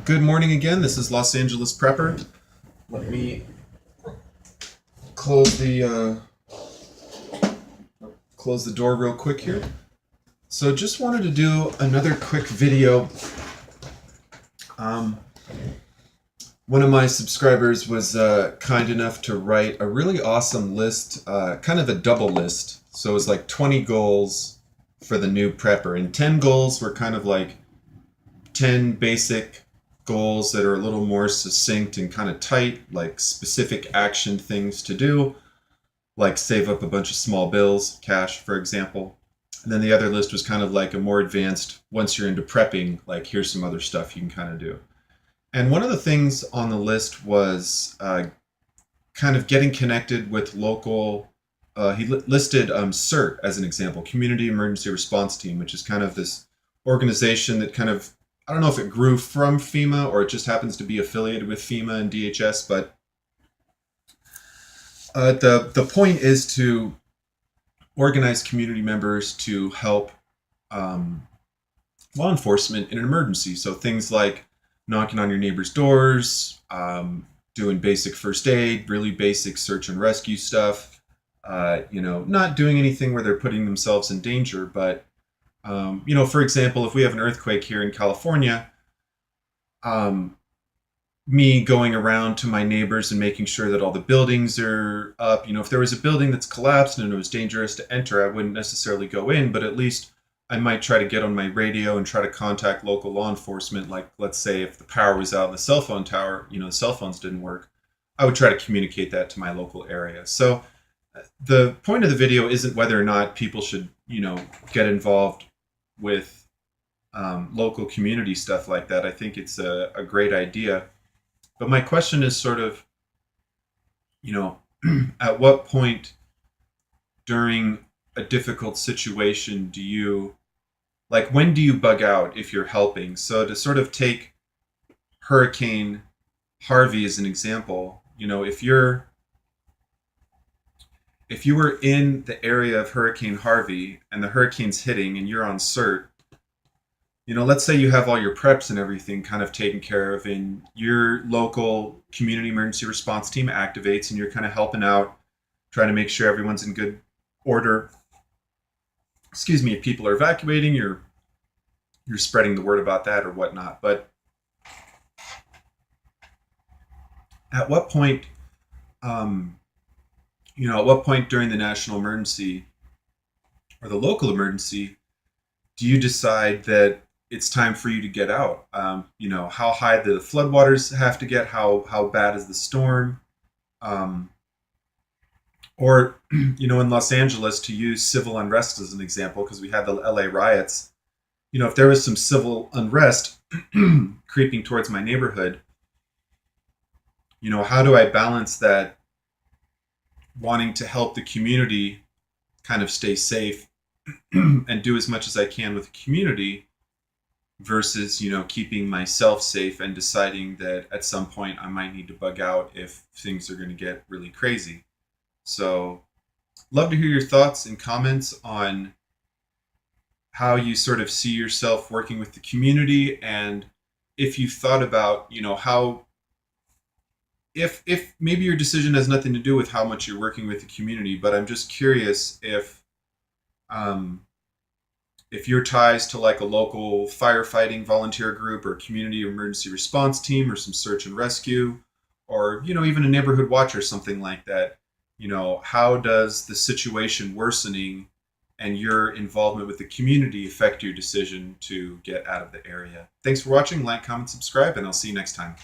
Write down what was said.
Good morning again. This is Los Angeles Prepper. Let me close the door real quick here. So just wanted to do another quick video. One of my subscribers was kind enough to write a really awesome list, kind of a double list. So it was like 20 goals for the new prepper, and 10 goals were kind of like 10 basic goals that are a little more succinct and kind of tight, like specific action things to do, like save up a bunch of small bills, cash, for example. And then the other list was kind of like a more advanced, once you're into prepping, like here's some other stuff you can kind of do. And one of the things on the list was kind of getting connected with local, he listed C.E.R.T as an example, Community Emergency Response Team, which is kind of this organization that kind of, I don't know if it grew from FEMA or it just happens to be affiliated with FEMA and DHS, but the point is to organize community members to help law enforcement in an emergency. So things like knocking on your neighbor's doors, doing basic first aid, really basic search and rescue stuff, not doing anything where they're putting themselves in danger, but for example, if we have an earthquake here in California, me going around to my neighbors and making sure that all the buildings are up. If there was a building that's collapsed and it was dangerous to enter, I wouldn't necessarily go in, but at least I might try to get on my radio and try to contact local law enforcement. Like, let's say if the power was out in the cell phone tower, the cell phones didn't work, I would try to communicate that to my local area. So the point of the video isn't whether or not people should, get involved with local community stuff like that. I think it's a great idea. But my question is sort of, at what point during a difficult situation do you, when do you bug out if you're helping? So to sort of take Hurricane Harvey as an example, if you were in the area of Hurricane Harvey and the hurricane's hitting and you're on C.E.R.T, let's say you have all your preps and everything kind of taken care of and your local community emergency response team activates and you're kind of helping out, trying to make sure everyone's in good order. If people are evacuating, you're spreading the word about that or whatnot. But at what point, during the national emergency or the local emergency, do you decide that it's time for you to get out? How high the floodwaters have to get, how bad is the storm? Or, in Los Angeles, to use civil unrest as an example, because we had the LA riots, if there was some civil unrest creeping towards my neighborhood, how do I balance that wanting to help the community kind of stay safe and do as much as I can with the community versus, keeping myself safe and deciding that at some point I might need to bug out if things are going to get really crazy. So love to hear your thoughts and comments on how you sort of see yourself working with the community, and if you've thought about, how, if maybe your decision has nothing to do with how much you're working with the community, but I'm just curious if your ties to like a local firefighting volunteer group or community emergency response team or some search and rescue, or, even a neighborhood watch or something like that, how does the situation worsening and your involvement with the community affect your decision to get out of the area? Thanks for watching. Like, comment, subscribe, and I'll see you next time.